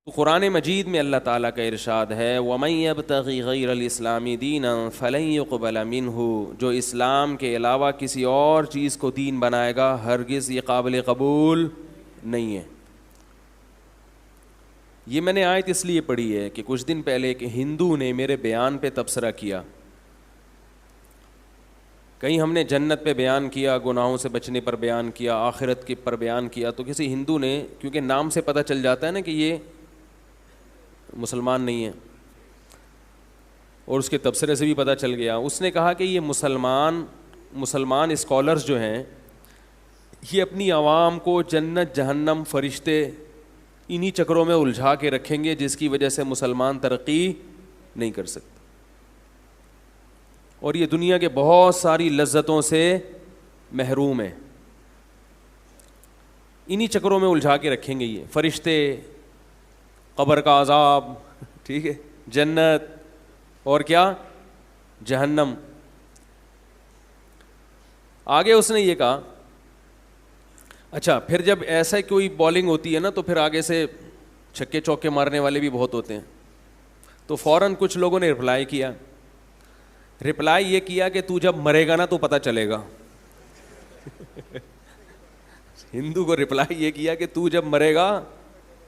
تو قرآن مجید میں اللہ تعالیٰ کا ارشاد ہے وَمَن يَبْتَغِ غَيْرَ الْإِسْلَامِ دِينًا فَلَن يُقْبَلَ مِنْهُ، جو اسلام کے علاوہ کسی اور چیز کو دین بنائے گا ہرگز یہ قابل قبول نہیں ہے۔ یہ میں نے آیت اس لیے پڑھی ہے کہ کچھ دن پہلے ایک ہندو نے میرے بیان پہ تبصرہ کیا، کہیں ہم نے جنت پہ بیان کیا، گناہوں سے بچنے پر بیان کیا، آخرت کے پر بیان کیا، تو کسی ہندو نے، کیونکہ نام سے پتہ چل جاتا ہے نا کہ یہ مسلمان نہیں ہے، اور اس کے تبصرے سے بھی پتہ چل گیا، اس نے کہا کہ یہ مسلمان اسکالرز جو ہیں یہ اپنی عوام کو جنت جہنم فرشتے انہی چکروں میں الجھا کے رکھیں گے جس کی وجہ سے مسلمان ترقی نہیں کر سکتے، اور یہ دنیا کے بہت ساری لذتوں سے محروم ہے، انہی چکروں میں الجھا کے رکھیں گے یہ فرشتے، قبر کا عذاب، ٹھیک ہے، جنت اور کیا جہنم۔ آگے اس نے یہ کہا اچھا پھر جب ایسا کوئی بالنگ ہوتی ہے نا تو پھر آگے سے چھکے چوکے مارنے والے بھی بہت ہوتے ہیں، تو فوراً کچھ لوگوں نے رپلائی یہ کیا کہ تو جب مرے گا نا تو پتہ چلے گا۔ ہندو کو رپلائی یہ کیا کہ تو جب مرے گا،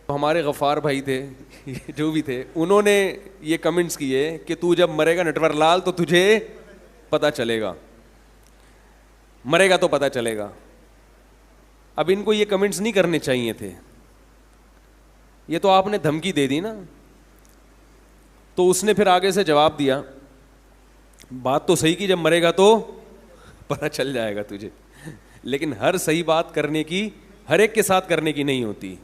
ہمارے غفار بھائی تھے جو بھی تھے انہوں نے یہ کمنٹس کیے کہ تو جب مرے گا نٹور لال تو تجھے پتہ چلے گا، مرے گا تو پتہ چلے گا۔ اب ان کو یہ کمنٹس نہیں کرنے چاہیے تھے، یہ تو آپ نے دھمکی دے دی نا۔ تو اس نے پھر آگے سے جواب دیا بات تو صحیح کی، جب مرے گا تو پتہ چل جائے گا تجھے، لیکن ہر صحیح بات کرنے کی ہر ایک کے ساتھ کرنے کی نہیں ہوتی۔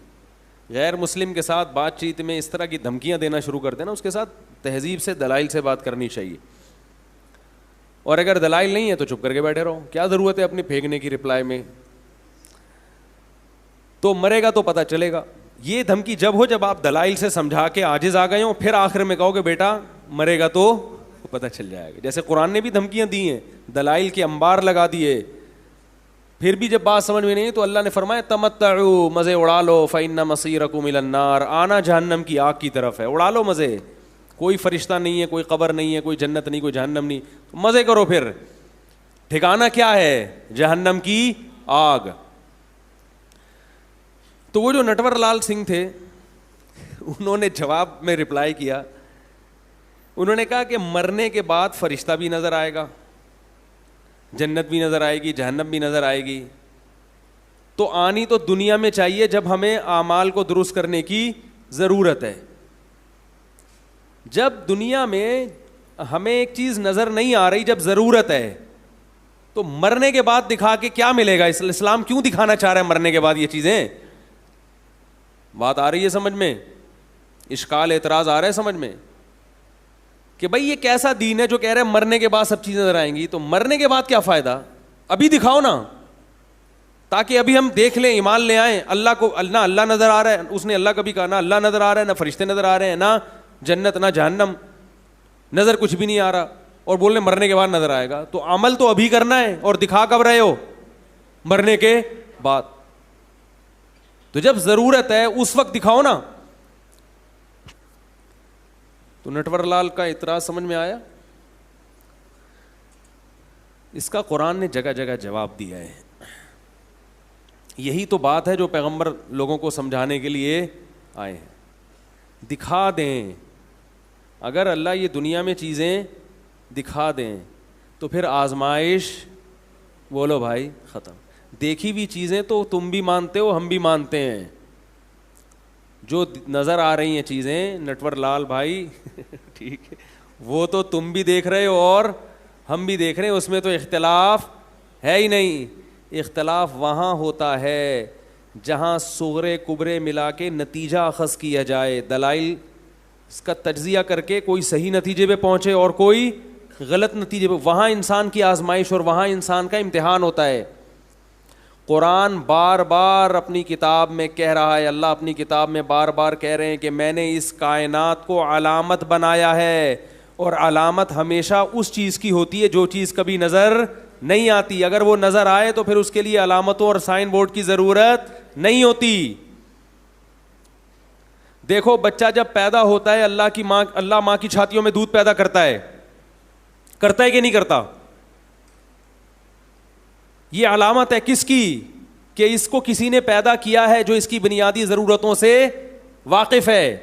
غیر مسلم کے ساتھ بات چیت میں اس طرح کی دھمکیاں دینا شروع کر دینا، اس کے ساتھ تہذیب سے دلائل سے بات کرنی چاہیے، اور اگر دلائل نہیں ہے تو چپ کر کے بیٹھے رہو، کیا ضرورت ہے اپنی پھینکنے کی رپلائی میں۔ تو مرے گا تو پتہ چلے گا، یہ دھمکی جب ہو جب آپ دلائل سے سمجھا کے عاجز آ گئے ہوں، پھر آخر میں کہو کہ بیٹا مرے گا تو پتہ چل جائے گا۔ جیسے قرآن نے بھی دھمکیاں دی ہیں، دلائل کے انبار لگا دیے، پھر بھی جب بات سمجھ میں نہیں تو اللہ نے فرمایا تمتعوا، مزے اڑا لو، فإن مصیرکم الی النار، آنا جہنم کی آگ کی طرف ہے، اڑا لو مزے، کوئی فرشتہ نہیں ہے، کوئی قبر نہیں ہے، کوئی جنت نہیں، کوئی جہنم نہیں، تو مزے کرو، پھر ٹھکانہ کیا ہے جہنم کی آگ۔ تو وہ جو نٹور لال سنگھ تھے انہوں نے جواب میں رپلائی کیا، انہوں نے کہا کہ مرنے کے بعد فرشتہ بھی نظر آئے گا، جنت بھی نظر آئے گی، جہنم بھی نظر آئے گی، تو آنی تو دنیا میں چاہیے جب ہمیں اعمال کو درست کرنے کی ضرورت ہے۔ جب دنیا میں ہمیں ایک چیز نظر نہیں آ رہی، جب ضرورت ہے، تو مرنے کے بعد دکھا کے کیا ملے گا؟ اسلام کیوں دکھانا چاہ رہا ہے مرنے کے بعد یہ چیزیں؟ بات آ رہی ہے سمجھ میں؟ اشکال اعتراض آ رہا ہے سمجھ میں کہ بھائی یہ کیسا دین ہے جو کہہ رہے ہیں مرنے کے بعد سب چیزیں نظر آئیں گی؟ تو مرنے کے بعد کیا فائدہ؟ ابھی دکھاؤ نا، تاکہ ابھی ہم دیکھ لیں، ایمان لے آئیں۔ اللہ کو نہ اللہ نظر آ رہا ہے، اس نے اللہ کبھی کہا نہ اللہ نظر آ رہا ہے، نہ فرشتے نظر آ رہے ہیں، نہ جنت نہ جہنم نظر، کچھ بھی نہیں آ رہا، اور بولنے مرنے کے بعد نظر آئے گا۔ تو عمل تو ابھی کرنا ہے، اور دکھا کب رہے ہو؟ مرنے کے بعد۔ تو جب ضرورت ہے اس وقت دکھاؤ نا۔ تو نٹور لال کا اعتراض سمجھ میں آیا؟ اس کا قرآن نے جگہ جگہ جواب دیا ہے۔ یہی تو بات ہے جو پیغمبر لوگوں کو سمجھانے کے لیے آئے ہیں، دکھا دیں۔ اگر اللہ یہ دنیا میں چیزیں دکھا دیں تو پھر آزمائش بولو بھائی ختم۔ دیکھی ہوئی چیزیں تو تم بھی مانتے ہو، ہم بھی مانتے ہیں، جو نظر آ رہی ہیں چیزیں نٹور لال بھائی ٹھیک ہے، وہ تو تم بھی دیکھ رہے ہو اور ہم بھی دیکھ رہے ہیں، اس میں تو اختلاف ہے ہی نہیں۔ اختلاف وہاں ہوتا ہے جہاں صغرے کبرے ملا کے نتیجہ اخذ کیا جائے، دلائل اس کا تجزیہ کر کے کوئی صحیح نتیجے پہ پہنچے اور کوئی غلط نتیجے پہ، وہاں انسان کی آزمائش اور وہاں انسان کا امتحان ہوتا ہے۔ قرآن بار بار اپنی کتاب میں کہہ رہا ہے، اللہ اپنی کتاب میں بار بار کہہ رہے ہیں کہ میں نے اس کائنات کو علامت بنایا ہے، اور علامت ہمیشہ اس چیز کی ہوتی ہے جو چیز کبھی نظر نہیں آتی۔ اگر وہ نظر آئے تو پھر اس کے لیے علامتوں اور سائن بورڈ کی ضرورت نہیں ہوتی۔ دیکھو بچہ جب پیدا ہوتا ہے اللہ ماں کی چھاتیوں میں دودھ پیدا کرتا ہے کہ نہیں کرتا؟ یہ علامت ہے کس کی؟ کہ اس کو کسی نے پیدا کیا ہے جو اس کی بنیادی ضرورتوں سے واقف ہے.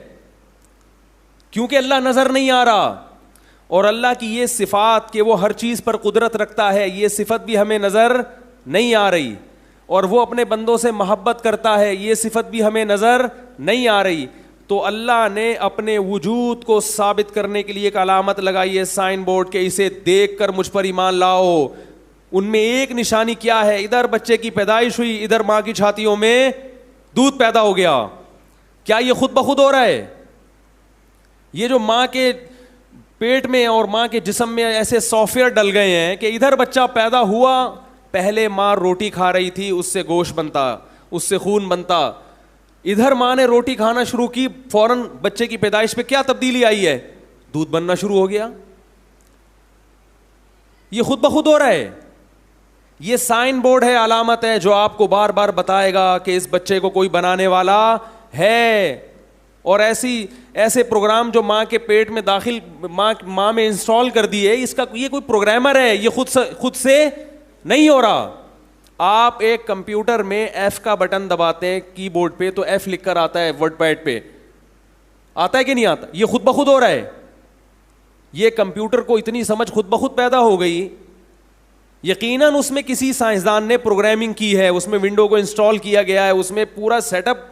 کیونکہ اللہ نظر نہیں آ رہا, اور اللہ کی یہ صفات کہ وہ ہر چیز پر قدرت رکھتا ہے, یہ صفت بھی ہمیں نظر نہیں آ رہی, اور وہ اپنے بندوں سے محبت کرتا ہے, یہ صفت بھی ہمیں نظر نہیں آ رہی. تو اللہ نے اپنے وجود کو ثابت کرنے کے لیے ایک علامت لگائی ہے, سائن بورڈ, کہ اسے دیکھ کر مجھ پر ایمان لاؤ. ان میں ایک نشانی کیا ہے؟ ادھر بچے کی پیدائش ہوئی, ادھر ماں کی چھاتیوں میں دودھ پیدا ہو گیا. کیا یہ خود بخود ہو رہا ہے؟ یہ جو ماں کے پیٹ میں اور ماں کے جسم میں ایسے سافٹ ویئر ڈل گئے ہیں کہ ادھر بچہ پیدا ہوا, پہلے ماں روٹی کھا رہی تھی, اس سے گوشت بنتا, اس سے خون بنتا, ادھر ماں نے روٹی کھانا شروع کی, فوراً بچے کی پیدائش پہ کیا تبدیلی آئی ہے؟ دودھ بننا شروع ہو گیا. یہ خود بخود ہو رہا ہے. یہ سائن بورڈ ہے, علامت ہے جو آپ کو بار بار بتائے گا کہ اس بچے کو کوئی بنانے والا ہے. اور ایسے پروگرام جو ماں کے پیٹ میں داخل ماں میں انسٹال کر دیے, اس کا یہ کوئی پروگرامر ہے, یہ خود سے نہیں ہو رہا. آپ ایک کمپیوٹر میں ایف کا بٹن دباتے ہیں کی بورڈ پہ تو ایف لکھ کر آتا ہے, ورڈ پیڈ پہ آتا ہے کہ نہیں آتا؟ یہ خود بخود ہو رہا ہے. یہ کمپیوٹر کو اتنی سمجھ خود بخود پیدا ہو گئی, یقیناً اس میں کسی سائنسدان نے پروگرامنگ کی ہے, اس میں ونڈو کو انسٹال کیا گیا ہے, اس میں پورا سیٹ اپ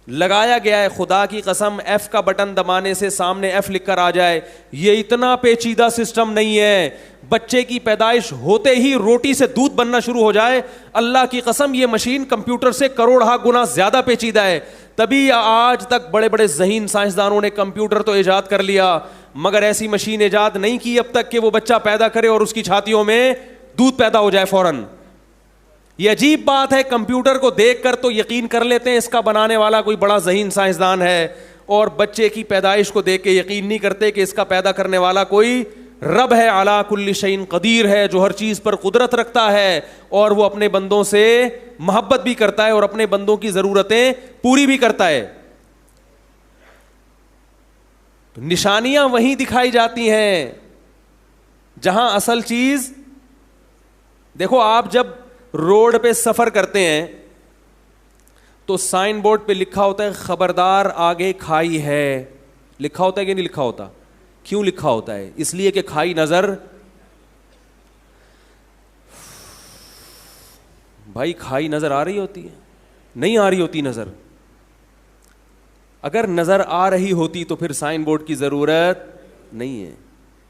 لگایا گیا ہے. خدا کی قسم ایف کا بٹن دبانے سے سامنے ایف لکھ کر آ جائے, یہ اتنا پیچیدہ سسٹم نہیں ہے. بچے کی پیدائش ہوتے ہی روٹی سے دودھ بننا شروع ہو جائے, اللہ کی قسم یہ مشین کمپیوٹر سے کروڑ گنا زیادہ پیچیدہ ہے. تبھی آج تک بڑے بڑے ذہین سائنسدانوں نے کمپیوٹر تو ایجاد کر لیا, مگر ایسی مشین ایجاد نہیں کی اب تک کہ وہ بچہ پیدا کرے اور اس کی چھاتیوں میں دودھ پیدا ہو جائے فوراً. یہ عجیب بات ہے, کمپیوٹر کو دیکھ کر تو یقین کر لیتے ہیں اس کا بنانے والا کوئی بڑا ذہین سائنسدان ہے, اور بچے کی پیدائش کو دیکھ کے یقین نہیں کرتے کہ اس کا پیدا کرنے والا کوئی رب ہے, علی کل شیء قدیر ہے, جو ہر چیز پر قدرت رکھتا ہے, اور وہ اپنے بندوں سے محبت بھی کرتا ہے اور اپنے بندوں کی ضرورتیں پوری بھی کرتا ہے. تو نشانیاں وہیں دکھائی جاتی ہیں جہاں اصل چیز. دیکھو آپ جب روڈ پہ سفر کرتے ہیں تو سائن بورڈ پہ لکھا ہوتا ہے خبردار آگے کھائی ہے, لکھا ہوتا ہے کہ نہیں لکھا ہوتا؟ کیوں لکھا ہوتا ہے؟ اس لیے کہ کھائی نظر, بھائی کھائی نظر آ رہی ہوتی ہے, نہیں آ رہی ہوتی نظر. اگر نظر آ رہی ہوتی تو پھر سائن بورڈ کی ضرورت نہیں ہے.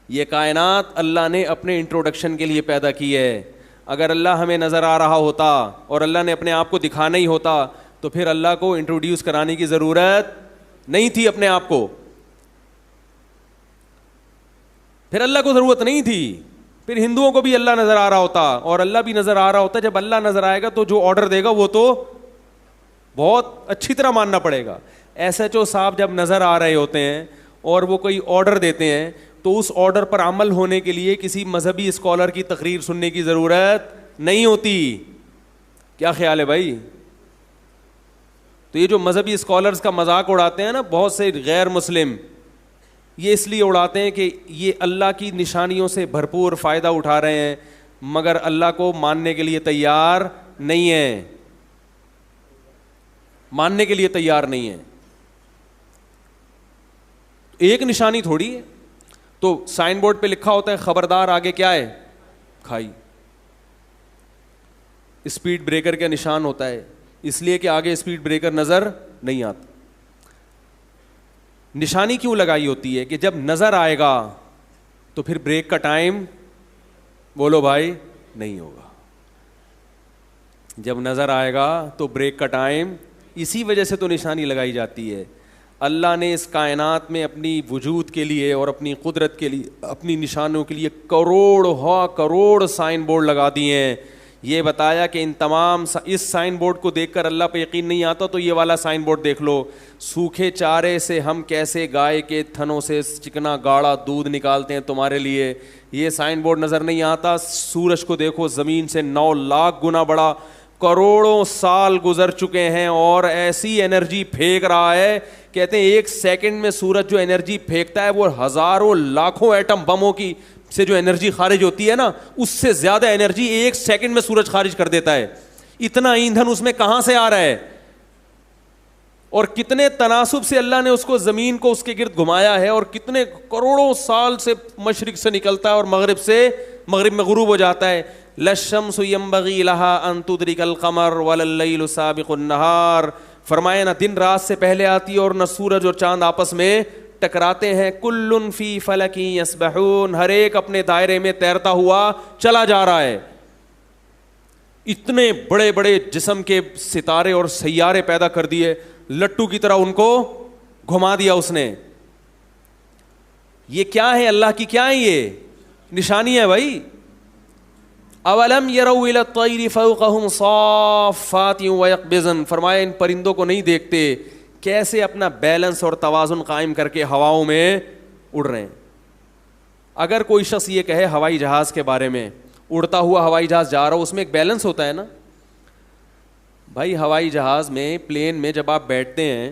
یہ کائنات اللہ نے اپنے انٹروڈکشن کے لیے پیدا کی ہے. اگر اللہ ہمیں نظر آ رہا ہوتا اور اللہ نے اپنے آپ کو دکھانا ہی ہوتا تو پھر اللہ کو انٹروڈیوس کرانے کی ضرورت نہیں تھی اپنے آپ کو, پھر اللہ کو ضرورت نہیں تھی. پھر ہندوؤں کو بھی اللہ نظر آ رہا ہوتا اور اللہ بھی نظر آ رہا ہوتا. جب اللہ نظر آئے گا تو جو آرڈر دے گا وہ تو بہت اچھی طرح ماننا پڑے گا. ایس ایچ او صاحب جب نظر آ رہے ہوتے ہیں اور وہ کوئی آرڈر دیتے ہیں تو اس آرڈر پر عمل ہونے کے لیے کسی مذہبی اسکالر کی تقریر سننے کی ضرورت نہیں ہوتی. کیا خیال ہے بھائی؟ تو یہ جو مذہبی اسکالرز کا مذاق اڑاتے ہیں نا بہت سے غیر مسلم, یہ اس لیے اڑاتے ہیں کہ یہ اللہ کی نشانیوں سے بھرپور فائدہ اٹھا رہے ہیں مگر اللہ کو ماننے کے لیے تیار نہیں ہیں, ماننے کے لیے تیار نہیں ہیں. ایک نشانی تھوڑی ہے. تو سائن بورڈ پہ لکھا ہوتا ہے خبردار آگے کیا ہے؟ کھائی. اسپیڈ بریکر کا نشان ہوتا ہے اس لیے کہ آگے اسپیڈ بریکر نظر نہیں آتا. نشانی کیوں لگائی ہوتی ہے؟ کہ جب نظر آئے گا تو پھر بریک کا ٹائم بولو بھائی نہیں ہوگا. جب نظر آئے گا تو بریک کا ٹائم, اسی وجہ سے تو نشانی لگائی جاتی ہے. اللہ نے اس کائنات میں اپنی وجود کے لیے اور اپنی قدرت کے لیے, اپنی نشانوں کے لیے کروڑ سائن بورڈ لگا دیے ہیں. یہ بتایا کہ ان تمام اس سائن بورڈ کو دیکھ کر اللہ پہ یقین نہیں آتا تو یہ والا سائن بورڈ دیکھ لو, سوکھے چارے سے ہم کیسے گائے کے تھنوں سے چکنا گاڑا دودھ نکالتے ہیں تمہارے لیے. یہ سائن بورڈ نظر نہیں آتا. سورج کو دیکھو زمین سے 9 لاکھ گنا بڑا, کروڑوں سال گزر چکے ہیں اور ایسی انرجی پھینک رہا ہے. کہتے ہیں 1 سیکنڈ میں سورج جو انرجی پھینکتا ہے وہ ہزاروں لاکھوں ایٹم بموں کی سے جو انرجی خارج ہوتی ہے نا, اس سے زیادہ انرجی 1 سیکنڈ میں سورج خارج کر دیتا ہے. اتنا ایندھن اس میں کہاں سے آ رہا ہے, اور کتنے تناسب سے اللہ نے اس کو زمین کو اس کے گرد گھمایا ہے, اور کتنے کروڑوں سال سے مشرق سے نکلتا ہے اور مغرب میں غروب ہو جاتا ہے. للشمس ينبغي لها ان تدرك القمر ولا الليل سابق النهار. فرمایا نہ دن رات سے پہلے آتی ہے اور نہ سورج اور چاند آپس میں ٹکراتے ہیں. کل فی فلک یسبحون, ہر ایک اپنے دائرے میں تیرتا ہوا چلا جا رہا ہے. اتنے بڑے بڑے جسم کے ستارے اور سیارے پیدا کر دیے, لٹو کی طرح ان کو گھما دیا اس نے. یہ کیا ہے, اللہ کی کیا ہے یہ نشانی ہے بھائی. اولم یروا الی الطیر فوقہم صافات ویقبضن, فرمایا ان پرندوں کو نہیں دیکھتے کیسے اپنا بیلنس اور توازن قائم کر کے ہواؤں میں اڑ رہے ہیں. اگر کوئی شخص یہ کہے ہوائی جہاز کے بارے میں, اڑتا ہوا ہوائی جہاز جا رہا ہو, اس میں ایک بیلنس ہوتا ہے نا بھائی. ہوائی جہاز میں, پلین میں جب آپ بیٹھتے ہیں,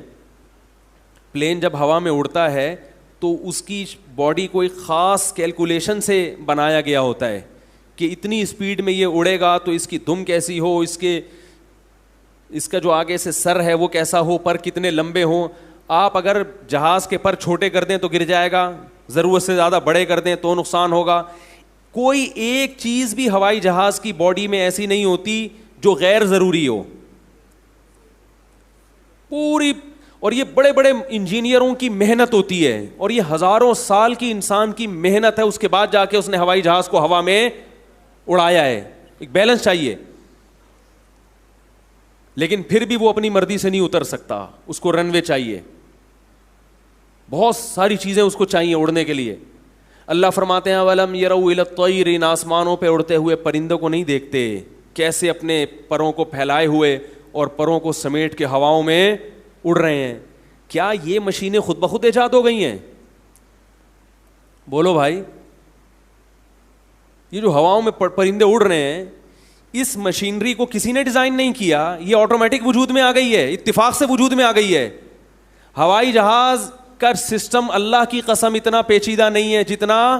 پلین جب ہوا میں اڑتا ہے تو اس کی باڈی کو ایک خاص کیلکولیشن سے بنایا گیا ہوتا ہے کہ اتنی اسپیڈ میں یہ اڑے گا تو اس کی دم کیسی ہو, اس کا جو آگے سے سر ہے وہ کیسا ہو, پر کتنے لمبے ہوں. آپ اگر جہاز کے پر چھوٹے کر دیں تو گر جائے گا, ضرورت سے زیادہ بڑے کر دیں تو نقصان ہوگا. کوئی ایک چیز بھی ہوائی جہاز کی باڈی میں ایسی نہیں ہوتی جو غیر ضروری ہو پوری. اور یہ بڑے بڑے انجینئروں کی محنت ہوتی ہے, اور یہ ہزاروں سال کی انسان کی محنت ہے, اس کے بعد جا کے اس نے ہوائی جہاز کو ہوا میں اڑایا ہے. ایک بیلنس چاہیے, لیکن پھر بھی وہ اپنی مرضی سے نہیں اتر سکتا, اس کو رن وے چاہیے, بہت ساری چیزیں اس کو چاہیے اڑنے کے لیے. اللہ فرماتے ہیں وَلَمْ يَرَوْا إِلَى الطَّيْرِ, ان آسمانوں پہ اڑتے ہوئے پرندوں کو نہیں دیکھتے کیسے اپنے پروں کو پھیلائے ہوئے اور پروں کو سمیٹ کے ہواؤں میں اڑ رہے ہیں. کیا یہ مشینیں خود بخود ایجاد ہو گئی ہیں؟ بولو بھائی. یہ جو ہواؤں میں پرندے اڑ رہے ہیں, اس مشینری کو کسی نے ڈیزائن نہیں کیا, یہ آٹومیٹک وجود میں آ گئی ہے, اتفاق سے وجود میں آ گئی ہے. ہوائی جہاز کا سسٹم اللہ کی قسم اتنا پیچیدہ نہیں ہے جتنا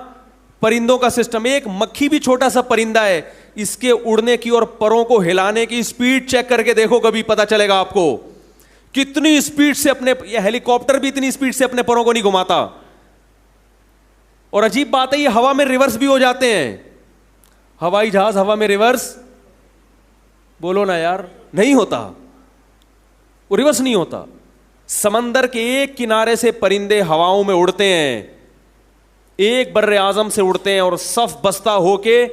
پرندوں کا سسٹم. ایک مکھی بھی چھوٹا سا پرندہ ہے, اس کے اڑنے کی اور پروں کو ہلانے کی اسپیڈ چیک کر کے دیکھو, کبھی پتہ چلے گا آپ کو کتنی اسپیڈ سے اپنے, یہ ہیلی کاپٹر بھی اتنی اسپیڈ سے اپنے پروں کو نہیں گھماتا. اور عجیب بات ہے یہ ہوا میں ریورس بھی ہو جاتے ہیں. ہوائی جہاز ہوا میں ریورس, بولو نا یار, نہیں ہوتا, وہ ریورس نہیں ہوتا. سمندر کے ایک کنارے سے پرندے ہواؤں میں اڑتے ہیں, ایک بر اعظم سے اڑتے ہیں اور صف بستہ ہو کے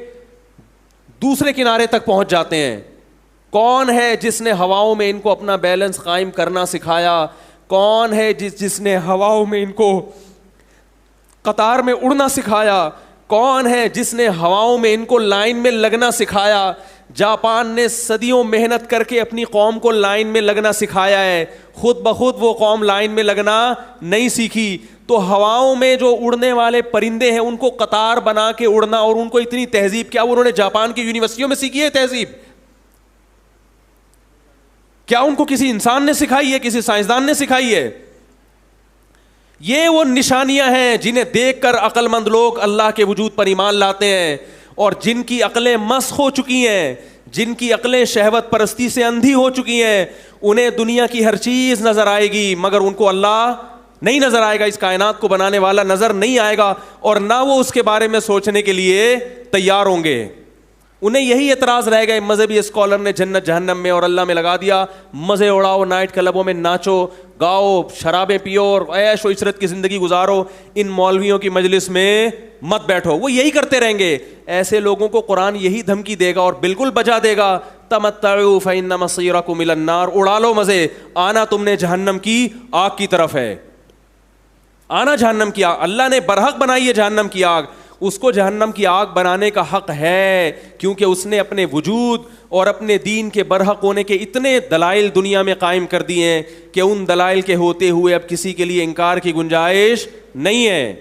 دوسرے کنارے تک پہنچ جاتے ہیں. کون ہے جس نے ہواؤں میں ان کو اپنا بیلنس قائم کرنا سکھایا؟ کون ہے جس نے ہواؤں میں ان کو قطار میں اڑنا سکھایا؟ کون ہے جس نے ہواؤں میں ان کو لائن میں لگنا سکھایا؟ جاپان نے صدیوں محنت کر کے اپنی قوم کو لائن میں لگنا سکھایا ہے, خود بخود وہ قوم لائن میں لگنا نہیں سیکھی. تو ہواؤں میں جو اڑنے والے پرندے ہیں ان کو قطار بنا کے اڑنا, اور ان کو اتنی تہذیب, کیا انہوں نے جاپان کی یونیورسٹیوں میں سیکھی ہے تہذیب؟ کیا ان کو کسی انسان نے سکھائی ہے, کسی سائنسدان نے سکھائی ہے؟ یہ وہ نشانیاں ہیں جنہیں دیکھ کر عقل مند لوگ اللہ کے وجود پر ایمان لاتے ہیں, اور جن کی عقلیں مسخ ہو چکی ہیں, جن کی عقلیں شہوت پرستی سے اندھی ہو چکی ہیں, انہیں دنیا کی ہر چیز نظر آئے گی مگر ان کو اللہ نہیں نظر آئے گا. اس کائنات کو بنانے والا نظر نہیں آئے گا, اور نہ وہ اس کے بارے میں سوچنے کے لیے تیار ہوں گے. انہیں یہی اعتراض رہ گئے مذہبی اسکالر نے جنت جہنم میں اور اللہ میں لگا دیا. مزے اڑاؤ, نائٹ کلبوں میں ناچو گاؤ, شرابیں پیو اور عیش و عشرت کی زندگی گزارو, ان مولویوں کی مجلس میں مت بیٹھو. وہ یہی کرتے رہیں گے. ایسے لوگوں کو قرآن یہی دھمکی دے گا اور بالکل بجا دے گا, تمتعوا فإن مصيركم إلى النار, اڑا لو مزے, آنا تم نے جہنم کی آگ کی طرف ہے, آنا جہنم کی آگ. اللہ نے برحق بنائی ہے جہنم کی آگ, اس کو جہنم کی آگ بنانے کا حق ہے, کیونکہ اس نے اپنے وجود اور اپنے دین کے برحق ہونے کے اتنے دلائل دنیا میں قائم کر دیے ہیں کہ ان دلائل کے ہوتے ہوئے اب کسی کے لیے انکار کی گنجائش نہیں ہے.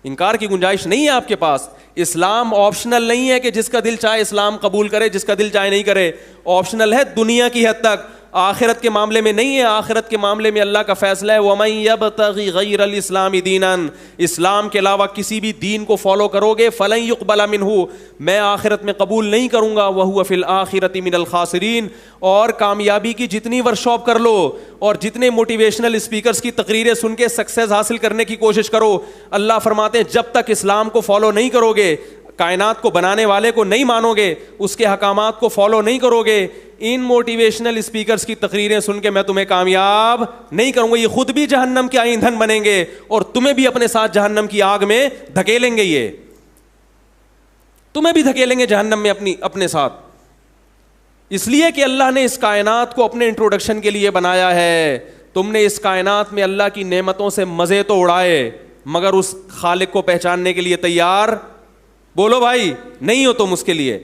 انکار کی گنجائش نہیں ہے آپ کے پاس. اسلام آپشنل نہیں ہے کہ جس کا دل چاہے اسلام قبول کرے, جس کا دل چاہے نہیں کرے. آپشنل ہے دنیا کی حد تک, آخرت کے معاملے میں نہیں ہے. آخرت کے معاملے میں اللہ کا فیصلہ ہے وَمَن يَبْتَغِ غَيْرَ الْإِسْلَامِ دِينًا, اسلام کے علاوہ کسی بھی دین کو فالو کرو گے فَلَن يُقْبَلَ مِنْهُ, میں آخرت میں قبول نہیں کروں گا. وَهُوَ فِي الْآخِرَةِ مِنَ الْخَاسِرِينَ. اور کامیابی کی جتنی ورکشاپ کر لو اور جتنے موٹیویشنل اسپیکرز کی تقریریں سن کے سکسیز حاصل کرنے کی کوشش کرو, اللہ فرماتے ہیں جب تک اسلام کو فالو نہیں کرو گے, کائنات کو بنانے والے کو نہیں مانو گے, اس کے احکامات کو فالو نہیں کرو گے, ان موٹیویشنل اسپیکرز کی تقریریں سن کے میں تمہیں کامیاب نہیں کروں گا. یہ خود بھی جہنم کے ایندھن بنیں گے اور تمہیں بھی اپنے ساتھ جہنم کی آگ میں دھکیلیں گے. یہ تمہیں بھی دھکیلیں گے جہنم میں اپنے ساتھ, اس لیے کہ اللہ نے اس کائنات کو اپنے انٹروڈکشن کے لیے بنایا ہے. تم نے اس کائنات میں اللہ کی نعمتوں سے مزے تو اڑائے مگر اس خالق کو پہچاننے کے لیے تیار, بولو بھائی, نہیں ہو تم اس کے لیے.